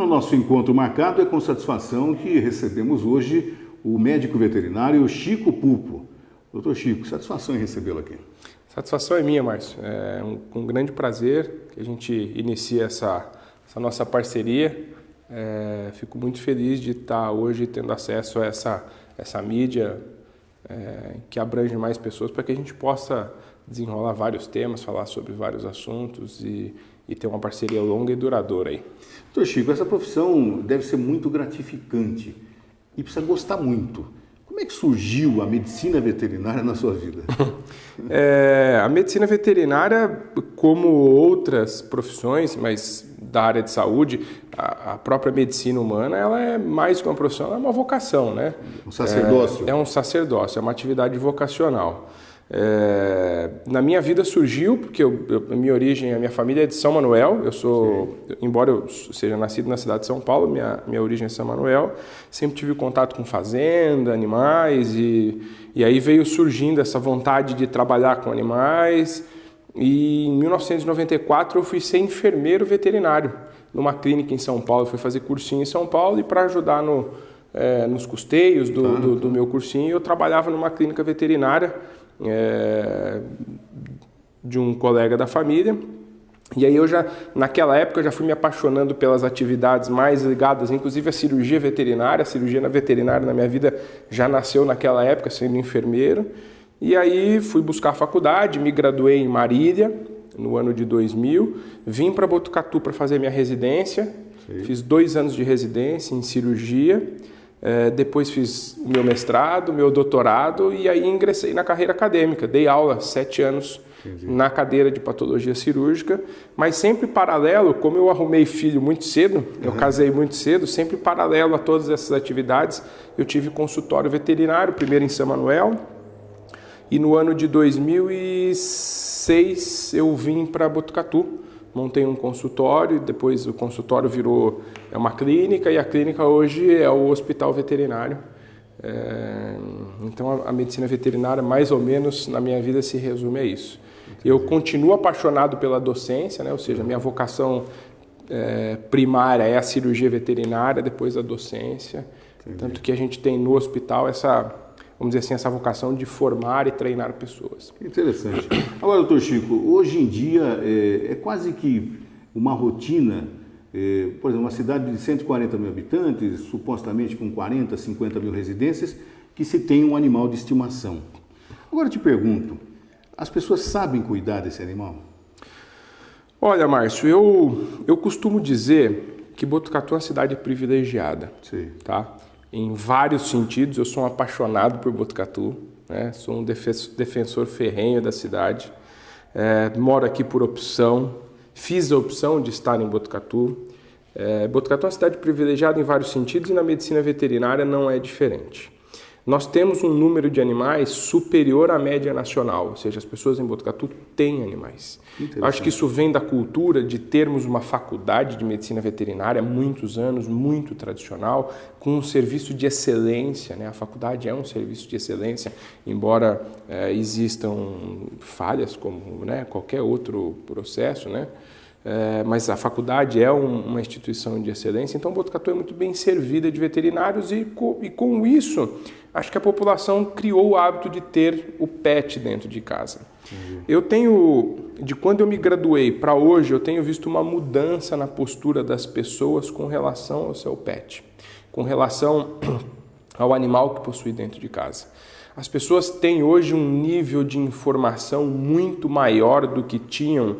o nosso encontro marcado, é com satisfação que recebemos hoje o médico veterinário Chico Pupo. Doutor Chico, satisfação em recebê-lo aqui. Satisfação é minha, Márcio. É um grande prazer que a gente inicie essa nossa parceria. Fico muito feliz de estar hoje tendo acesso a essa mídia que abrange mais pessoas para que a gente possa desenrolar vários temas, falar sobre vários assuntos e ter uma parceria longa e duradoura aí. Doutor Chico, essa profissão deve ser muito gratificante e precisa gostar muito. Como é que surgiu a medicina veterinária na sua vida? A medicina veterinária, como outras profissões, mas da área de saúde, a própria medicina humana, ela é mais que uma profissão, ela é uma vocação, né? Um sacerdócio. É um sacerdócio, é uma atividade vocacional. Na minha vida surgiu porque a minha origem, a minha família é de São Manuel. Embora eu seja nascido na cidade de São Paulo, minha origem é São Manuel. Sempre tive contato com fazenda, animais e aí veio surgindo essa vontade de trabalhar com animais. E em 1994 eu fui ser enfermeiro veterinário numa clínica em São Paulo. Eu fui fazer cursinho em São Paulo e para ajudar nos custeios do meu cursinho eu trabalhava numa clínica veterinária de um colega da família. E aí naquela época eu já fui me apaixonando pelas atividades mais ligadas, inclusive a cirurgia veterinária. A cirurgia veterinária na minha vida já nasceu naquela época, sendo enfermeiro. E aí fui buscar a faculdade, me graduei em Marília no ano de 2000, vim para Botucatu para fazer minha residência. Sim. Fiz 2 anos de residência em cirurgia. Depois fiz o meu mestrado, meu doutorado e aí ingressei na carreira acadêmica. Dei aula 7 anos na cadeira de patologia cirúrgica, mas sempre paralelo, como eu arrumei filho muito cedo, eu casei muito cedo, sempre paralelo a todas essas atividades, eu tive consultório veterinário, primeiro em São Manuel, e no ano de 2006 eu vim para Botucatu. Montei um consultório, depois o consultório virou uma clínica e a clínica hoje é o hospital veterinário. Então a medicina veterinária, mais ou menos, na minha vida se resume a isso. Eu continuo apaixonado pela docência, né? Ou seja, a minha vocação primária é a cirurgia veterinária, depois a docência. Entendi. Tanto que a gente tem no hospital vamos dizer assim, essa vocação de formar e treinar pessoas. Interessante. Agora, doutor Chico, hoje em dia é quase que uma rotina, por exemplo, uma cidade de 140 mil habitantes, supostamente com 40, 50 mil residências, que se tem um animal de estimação. Agora eu te pergunto, as pessoas sabem cuidar desse animal? Olha, Márcio, eu costumo dizer que Botucatu é uma cidade privilegiada. Sim. Tá? Em vários sentidos, eu sou um apaixonado por Botucatu, né? Sou um defensor ferrenho da cidade, moro aqui por opção, fiz a opção de estar em Botucatu. Botucatu é uma cidade privilegiada em vários sentidos e na medicina veterinária não é diferente. Nós temos um número de animais superior à média nacional, ou seja, as pessoas em Botucatu têm animais. Acho que isso vem da cultura de termos uma faculdade de medicina veterinária há muitos anos, muito tradicional, com um serviço de excelência, né? A faculdade é um serviço de excelência, embora existam falhas como, né, qualquer outro processo, né? Mas a faculdade é uma instituição de excelência, então Botucatu é muito bem servida de veterinários e com isso, acho que a população criou o hábito de ter o pet dentro de casa. Uhum. De quando eu me graduei para hoje, eu tenho visto uma mudança na postura das pessoas com relação ao seu pet, com relação ao animal que possui dentro de casa. As pessoas têm hoje um nível de informação muito maior do que tinham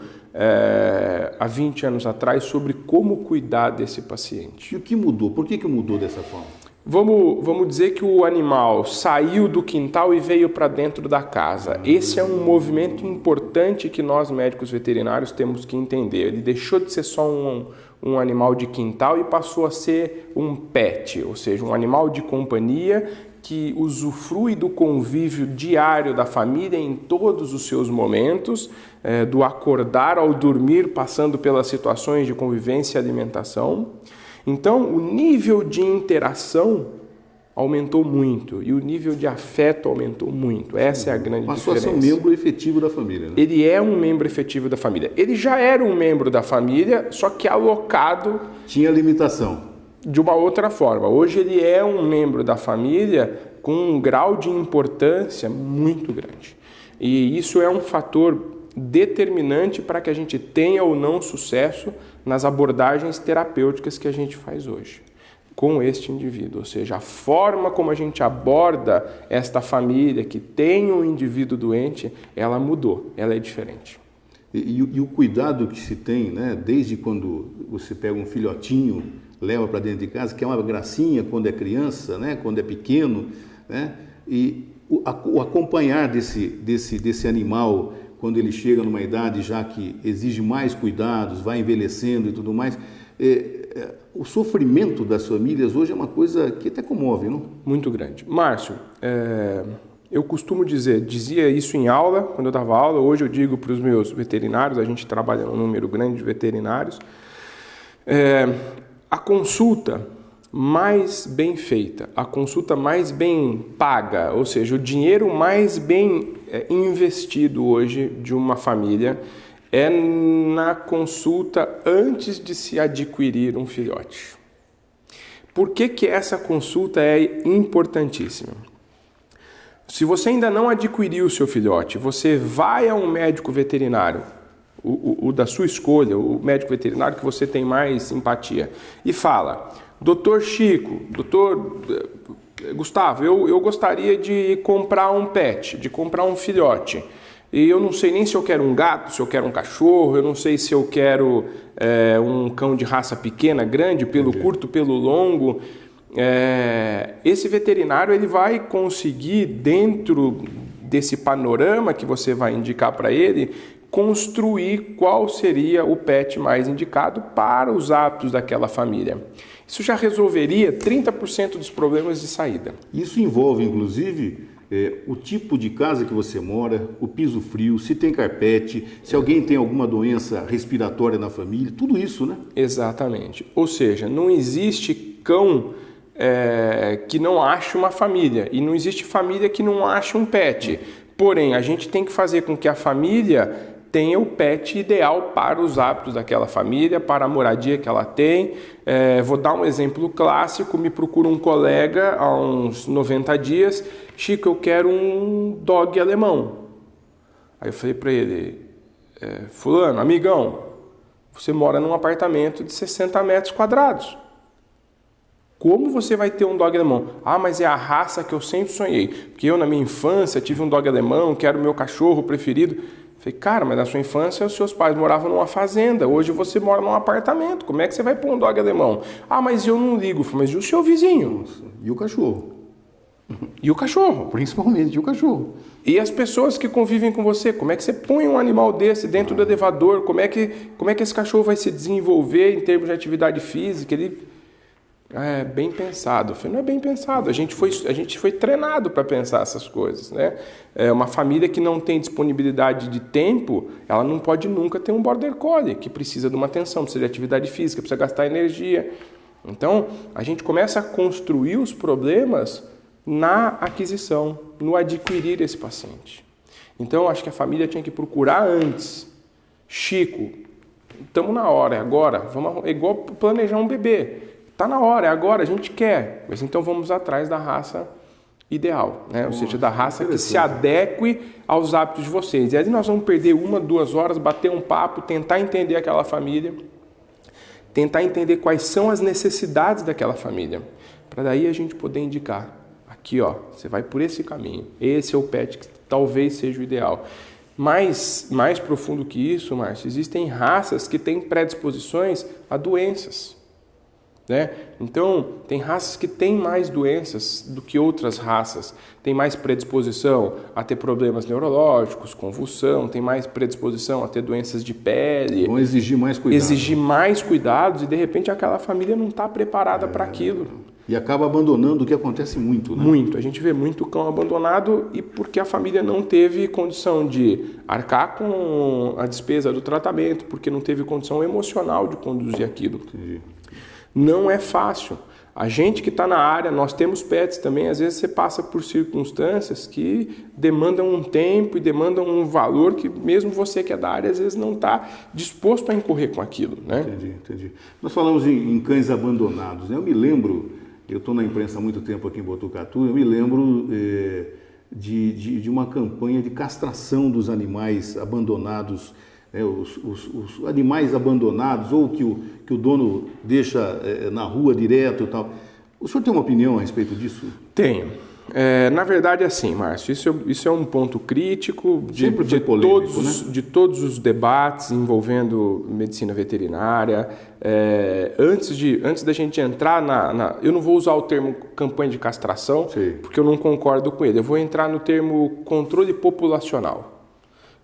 há 20 anos atrás sobre como cuidar desse paciente. E o que mudou? Por que mudou dessa forma? Vamos dizer que o animal saiu do quintal e veio para dentro da casa. Esse é um movimento importante que nós médicos veterinários temos que entender. Ele deixou de ser só um animal de quintal e passou a ser um pet, ou seja, um animal de companhia que usufrui do convívio diário da família em todos os seus momentos, do acordar ao dormir, passando pelas situações de convivência e alimentação. Então, o nível de interação aumentou muito e o nível de afeto aumentou muito. Essa é a grande diferença. Passou a ser um membro efetivo da família, né? Ele é um membro efetivo da família. Ele já era um membro da família, só que alocado... Tinha limitação. De uma outra forma. Hoje ele é um membro da família com um grau de importância muito grande. E isso é um fator determinante para que a gente tenha ou não sucesso nas abordagens terapêuticas que a gente faz hoje com este indivíduo, ou seja, a forma como a gente aborda esta família que tem um indivíduo doente, ela mudou, ela é diferente. E o cuidado que se tem, né, desde quando você pega um filhotinho, leva para dentro de casa, que é uma gracinha quando é criança, né, quando é pequeno, né, e o acompanhar desse animal quando ele chega numa idade já que exige mais cuidados, vai envelhecendo e tudo mais, o sofrimento das famílias hoje é uma coisa que até comove, não? Muito grande. Márcio, eu costumo dizia isso em aula, quando eu dava aula, hoje eu digo para os meus veterinários, a gente trabalha num número grande de veterinários, a consulta mais bem feita, a consulta mais bem paga, ou seja, o dinheiro mais bem investido hoje de uma família é na consulta antes de se adquirir um filhote. Por que essa consulta é importantíssima? Se você ainda não adquiriu o seu filhote, você vai a um médico veterinário, o da sua escolha, o médico veterinário que você tem mais simpatia, e fala: Doutor Chico, doutor Gustavo, eu gostaria de comprar um pet, de comprar um filhote. E eu não sei nem se eu quero um gato, se eu quero um cachorro, eu não sei se eu quero um cão de raça pequena, grande, pelo curto, pelo longo. Esse veterinário ele vai conseguir, dentro desse panorama que você vai indicar para ele, construir qual seria o pet mais indicado para os hábitos daquela família. Isso já resolveria 30% dos problemas de saída. Isso envolve, inclusive, o tipo de casa que você mora, o piso frio, se tem carpete, se alguém tem alguma doença respiratória na família, tudo isso, né? Exatamente. Ou seja, não existe cão que não ache uma família e não existe família que não ache um pet. Porém, a gente tem que fazer com que a família tenha o pet ideal para os hábitos daquela família, para a moradia que ela tem. Vou dar um exemplo clássico, me procura um colega há uns 90 dias, Chico, eu quero um dog alemão. Aí eu falei para ele, fulano, amigão, você mora num apartamento de 60 metros quadrados. Como você vai ter um dog alemão? Ah, mas é a raça que eu sempre sonhei. Porque eu, na minha infância, tive um dog alemão, que era o meu cachorro preferido. Falei, cara, mas na sua infância os seus pais moravam numa fazenda, hoje você mora num apartamento, como é que você vai pôr um dog alemão? Ah, mas eu não ligo. Falei, mas e o seu vizinho? Nossa, e o cachorro? E o cachorro? Principalmente, e o cachorro? E as pessoas que convivem com você, como é que você põe um animal desse dentro do elevador? Como é que esse cachorro vai se desenvolver em termos de atividade física? Ele... bem pensado. Eu falei, não é bem pensado, a gente foi treinado para pensar essas coisas, né? Uma família que não tem disponibilidade de tempo, ela não pode nunca ter um border collie, que precisa de uma atenção, precisa de atividade física, precisa gastar energia. Então, a gente começa a construir os problemas na aquisição, no adquirir esse paciente. Então, acho que a família tinha que procurar antes. Chico, estamos na hora, é agora, é igual planejar um bebê. Está na hora, é agora, a gente quer. Mas então vamos atrás da raça ideal, né? Ou seja, da raça que se adeque aos hábitos de vocês. E aí nós vamos perder 1, 2 horas, bater um papo, tentar entender aquela família, tentar entender quais são as necessidades daquela família, para daí a gente poder indicar. Aqui, ó, você vai por esse caminho. Esse é o pet que talvez seja o ideal. Mais profundo que isso, Márcio, existem raças que têm predisposições a doenças. Né? Então, tem raças que têm mais doenças do que outras raças, tem mais predisposição a ter problemas neurológicos, convulsão, tem mais predisposição a ter doenças de pele. Vão exigir mais cuidados. Exigir mais cuidados e, de repente, aquela família não está preparada para aquilo. E acaba abandonando, o que acontece muito, né? Muito. A gente vê muito cão abandonado e porque a família não teve condição de arcar com a despesa do tratamento, porque não teve condição emocional de conduzir aquilo. Entendi. Não é fácil. A gente que está na área, nós temos pets também, às vezes você passa por circunstâncias que demandam um tempo e demandam um valor que mesmo você que é da área, às vezes não está disposto a incorrer com aquilo, né? Entendi. Nós falamos em cães abandonados, né? Eu me lembro, eu estou na imprensa há muito tempo aqui em Botucatu, eu me lembro de uma campanha de castração dos animais abandonados, os animais abandonados ou que o dono deixa na rua direto e tal. O senhor tem uma opinião a respeito disso? Tenho. Na verdade, é assim, Márcio, isso é um ponto crítico de todos os debates envolvendo medicina veterinária. Antes da gente entrar eu não vou usar o termo campanha de castração, sim, porque eu não concordo com ele. Eu vou entrar no termo controle populacional.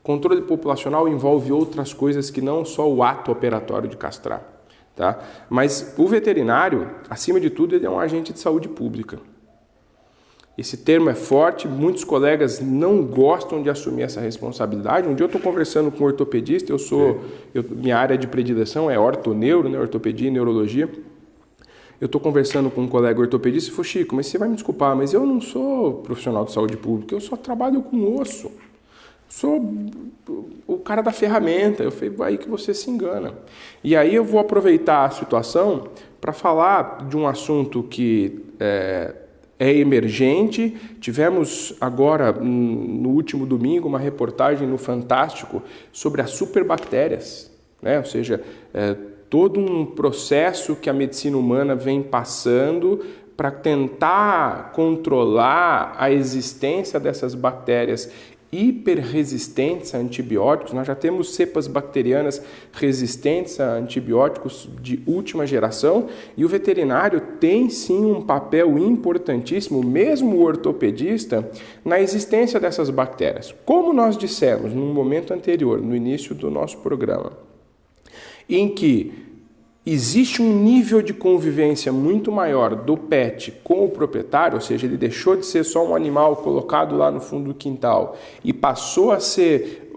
Controle populacional envolve outras coisas que não só o ato operatório de castrar, tá? Mas o veterinário, acima de tudo, ele é um agente de saúde pública. Esse termo é forte, muitos colegas não gostam de assumir essa responsabilidade. Um dia eu estou conversando com um ortopedista, minha área de predileção é ortoneuro, né, ortopedia e neurologia. Eu estou conversando com um colega ortopedista e falou: Chico, mas você vai me desculpar, mas eu não sou profissional de saúde pública, eu só trabalho com osso. Sou o cara da ferramenta. Eu falei: aí que você se engana. E aí eu vou aproveitar a situação para falar de um assunto que é emergente. Tivemos agora, no último domingo, uma reportagem no Fantástico sobre as superbactérias, né? Ou seja, todo um processo que a medicina humana vem passando para tentar controlar a existência dessas bactérias hiperresistentes a antibióticos. Nós já temos cepas bacterianas resistentes a antibióticos de última geração e o veterinário tem sim um papel importantíssimo, mesmo o ortopedista, na existência dessas bactérias. Como nós dissemos no momento anterior, no início do nosso programa, em que existe um nível de convivência muito maior do pet com o proprietário, ou seja, ele deixou de ser só um animal colocado lá no fundo do quintal e passou a ser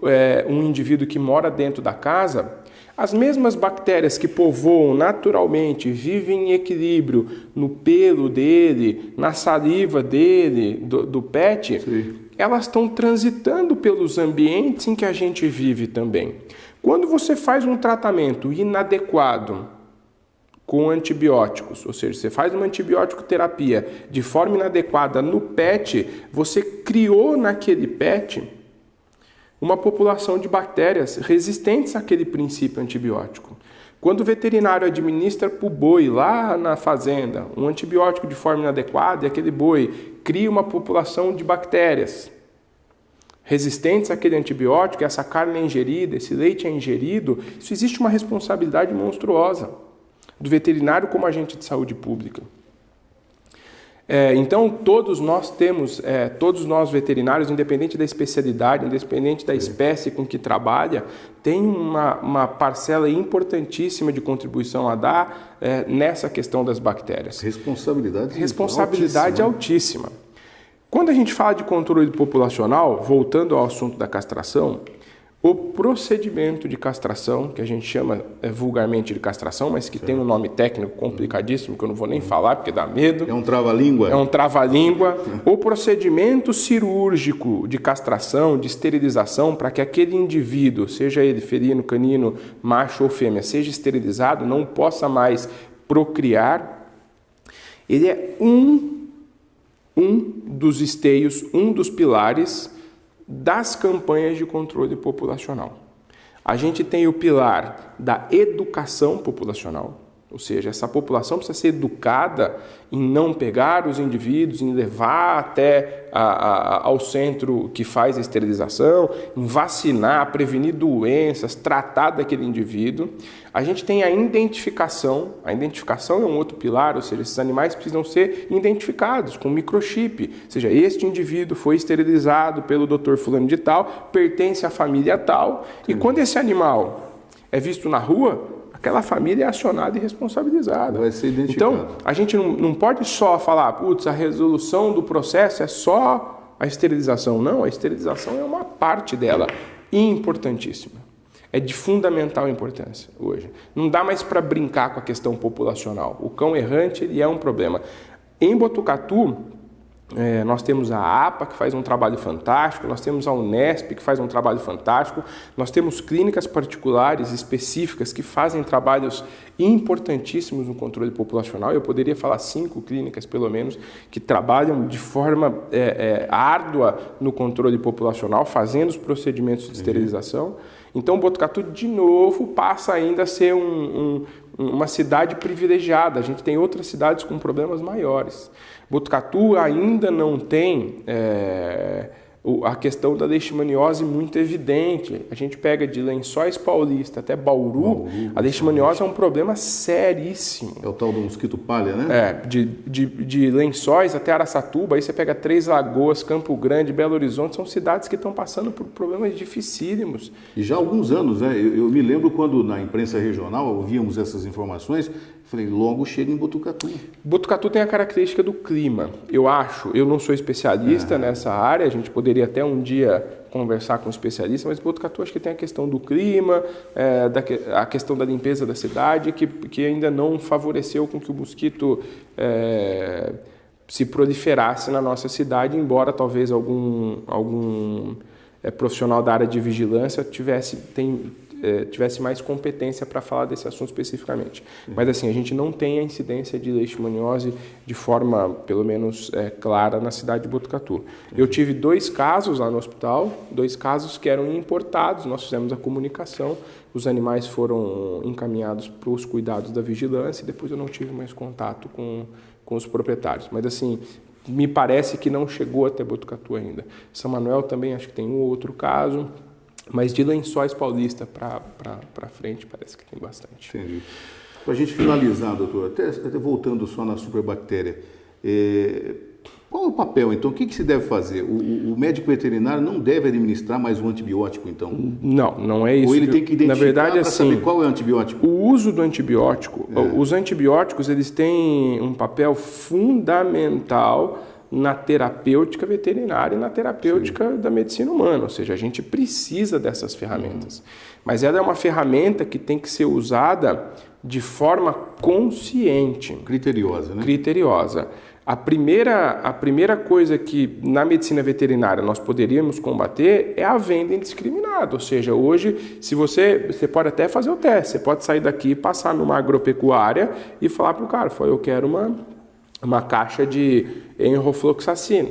um indivíduo que mora dentro da casa. As mesmas bactérias que povoam naturalmente, vivem em equilíbrio no pelo dele, na saliva dele, do pet, sim, elas estão transitando pelos ambientes em que a gente vive também. Quando você faz um tratamento inadequado com antibióticos, ou seja, você faz uma antibiótico terapia de forma inadequada no pet, você criou naquele pet uma população de bactérias resistentes àquele princípio antibiótico. Quando o veterinário administra para o boi lá na fazenda um antibiótico de forma inadequada e aquele boi cria uma população de bactérias resistentes àquele antibiótico, essa carne é ingerida, esse leite é ingerido, isso existe uma responsabilidade monstruosa do veterinário como agente de saúde pública. Então, todos nós veterinários, independente da especialidade, independente da espécie com que trabalha, tem uma parcela importantíssima de contribuição a dar nessa questão das bactérias. Responsabilidade altíssima. Quando a gente fala de controle populacional, voltando ao assunto da castração, o procedimento de castração, que a gente chama vulgarmente de castração, mas que tem um nome técnico complicadíssimo, que eu não vou nem falar porque dá medo. É um trava-língua? É um trava-língua. O procedimento cirúrgico de castração, de esterilização, para que aquele indivíduo, seja ele felino, canino, macho ou fêmea, seja esterilizado, não possa mais procriar, ele é um dos esteios, um dos pilares das campanhas de controle populacional. A gente tem o pilar da educação populacional, ou seja, essa população precisa ser educada em não pegar os indivíduos, em levar até ao centro que faz a esterilização, em vacinar, prevenir doenças, tratar daquele indivíduo. A gente tem a identificação é um outro pilar, ou seja, esses animais precisam ser identificados com microchip, ou seja, este indivíduo foi esterilizado pelo Dr. fulano de tal, pertence à família tal, e quando esse animal é visto na rua, aquela família é acionada e responsabilizada. Vai ser identificado. Então, a gente não pode só falar, putz, a resolução do processo é só a esterilização. Não, a esterilização é uma parte dela, importantíssima. é de fundamental importância hoje. Não dá mais para brincar com a questão populacional. O cão errante ele é um problema. Em Botucatu, nós temos a APA, que faz um trabalho fantástico, nós temos a Unesp, que faz um trabalho fantástico, nós temos clínicas particulares específicas que fazem trabalhos importantíssimos no controle populacional. Eu poderia falar 5 clínicas, pelo menos, que trabalham de forma árdua no controle populacional, fazendo os procedimentos de esterilização. Então, Botucatu, de novo, passa ainda a ser uma cidade privilegiada. A gente tem outras cidades com problemas maiores. Botucatu ainda não tem a questão da leishmaniose muito evidente. A gente pega de Lençóis Paulista até Bauru, a leishmaniose é um problema seríssimo. É o tal do mosquito palha, né? De Lençóis até Araçatuba, aí você pega Três Lagoas, Campo Grande, Belo Horizonte, são cidades que estão passando por problemas dificílimos. E já há alguns anos, né? Eu me lembro quando na imprensa regional ouvíamos essas informações, falei, logo chega em Botucatu. Botucatu tem a característica do clima. Eu não sou especialista nessa área, a gente poderia até um dia conversar com um especialista, mas Botucatu acho que tem a questão do clima, a questão da limpeza da cidade, que ainda não favoreceu com que o mosquito se proliferasse na nossa cidade, embora talvez algum profissional da área de vigilância tivesse mais competência para falar desse assunto especificamente. Mas assim, a gente não tem a incidência de leishmaniose de forma, pelo menos, clara na cidade de Botucatu. Eu tive 2 casos lá no hospital, 2 casos que eram importados, nós fizemos a comunicação, os animais foram encaminhados para os cuidados da vigilância e depois eu não tive mais contato com os proprietários. Mas assim, me parece que não chegou até Botucatu ainda. São Manuel também acho que tem um ou outro caso, mas de Lençóis Paulista para frente parece que tem bastante. Entendi. Para a gente finalizar, doutor, até voltando só na superbactéria, qual é o papel, então? O que se deve fazer? O médico veterinário não deve administrar mais um antibiótico, então? Não é isso. Ou ele tem que identificar para saber qual é o antibiótico? O uso do antibiótico, os antibióticos, eles têm um papel fundamental na terapêutica veterinária e na terapêutica da medicina humana, ou seja, a gente precisa dessas ferramentas. Mas ela é uma ferramenta que tem que ser usada de forma consciente. Criteriosa, né? Criteriosa. A primeira coisa que na medicina veterinária nós poderíamos combater é a venda indiscriminada, ou seja, hoje se você pode até fazer o teste, você pode sair daqui e passar numa agropecuária e falar para o cara, eu quero uma caixa de enrofloxacina.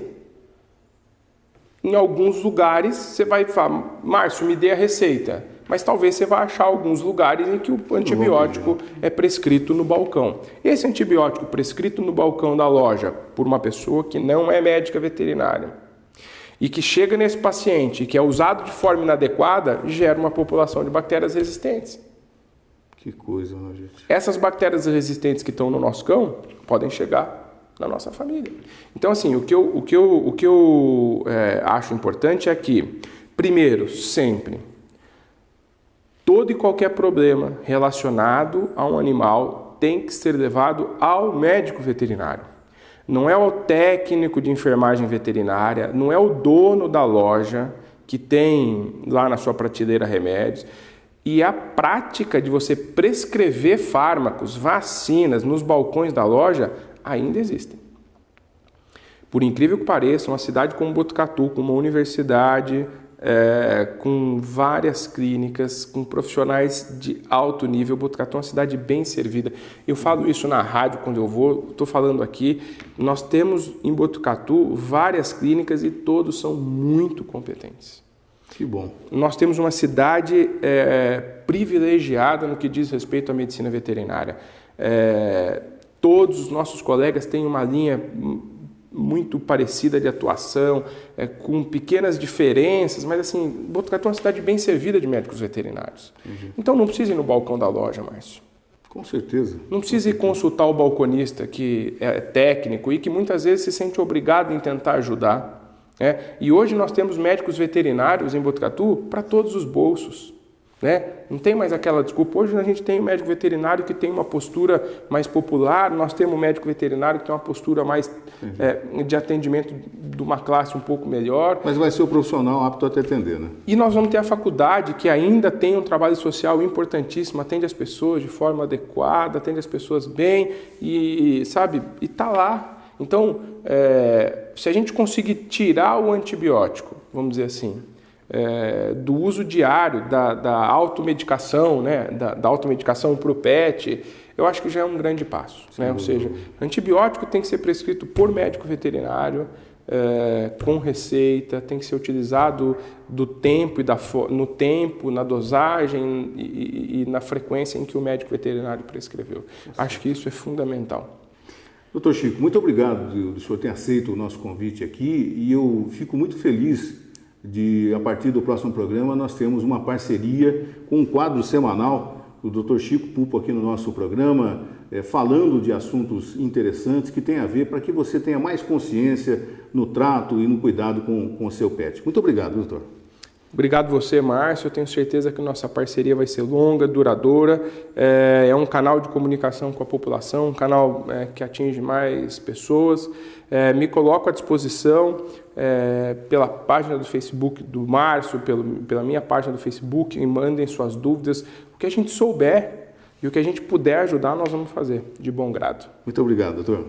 Em alguns lugares você vai falar, Márcio, me dê a receita. Mas talvez você vá achar alguns lugares em que o antibiótico é prescrito no balcão. Esse antibiótico prescrito no balcão da loja por uma pessoa que não é médica veterinária e que chega nesse paciente e que é usado de forma inadequada, gera uma população de bactérias resistentes. Que coisa, né, gente? Essas bactérias resistentes que estão no nosso cão podem chegar na nossa família. Então, assim, o que eu acho importante é que, primeiro, sempre, todo e qualquer problema relacionado a um animal tem que ser levado ao médico veterinário. Não é ao técnico de enfermagem veterinária, não é o dono da loja que tem lá na sua prateleira remédios. E a prática de você prescrever fármacos, vacinas nos balcões da loja ainda existem. Por incrível que pareça, uma cidade como Botucatu, com uma universidade, com várias clínicas, com profissionais de alto nível, Botucatu é uma cidade bem servida. Eu falo isso na rádio quando eu vou, estou falando aqui, nós temos em Botucatu várias clínicas e todos são muito competentes. Que bom. Nós temos uma cidade privilegiada no que diz respeito à medicina veterinária. Todos os nossos colegas têm uma linha muito parecida de atuação, com pequenas diferenças, mas assim, Botucatu é uma cidade bem servida de médicos veterinários. Então não precisa ir no balcão da loja, Márcio. Com certeza. Não precisa ir consultar o balconista que é técnico e que muitas vezes se sente obrigado em tentar ajudar. E hoje nós temos médicos veterinários em Botucatu para todos os bolsos. né? Não tem mais aquela desculpa. Hoje a gente tem o médico veterinário que tem uma postura mais popular, nós temos o médico veterinário que tem uma postura mais de atendimento de uma classe um pouco melhor. Mas vai ser o profissional apto a te atender, né? E nós vamos ter a faculdade que ainda tem um trabalho social importantíssimo, atende as pessoas de forma adequada, atende as pessoas bem e está lá. Então, se a gente conseguir tirar o antibiótico, vamos dizer assim, do uso diário, da automedicação, né, da automedicação para o pet, eu acho que já é um grande passo. Né? Ou seja, antibiótico tem que ser prescrito por médico veterinário, com receita, tem que ser utilizado no tempo, na dosagem e na frequência em que o médico veterinário prescreveu. Acho que isso é fundamental. Doutor Chico, muito obrigado do senhor ter aceito o nosso convite aqui e eu fico muito feliz de, a partir do próximo programa, nós temos uma parceria com um quadro semanal do Dr. Chico Pupo aqui no nosso programa, falando de assuntos interessantes que tem a ver para que você tenha mais consciência no trato e no cuidado com o seu pet. Muito obrigado, doutor. Obrigado você, Márcio. Eu tenho certeza que nossa parceria vai ser longa, duradoura. É um canal de comunicação com a população, um canal que atinge mais pessoas. Me coloco à disposição pela página do Facebook do Márcio, pela minha página do Facebook, e mandem suas dúvidas. O que a gente souber e o que a gente puder ajudar, nós vamos fazer de bom grado. Muito obrigado, doutor.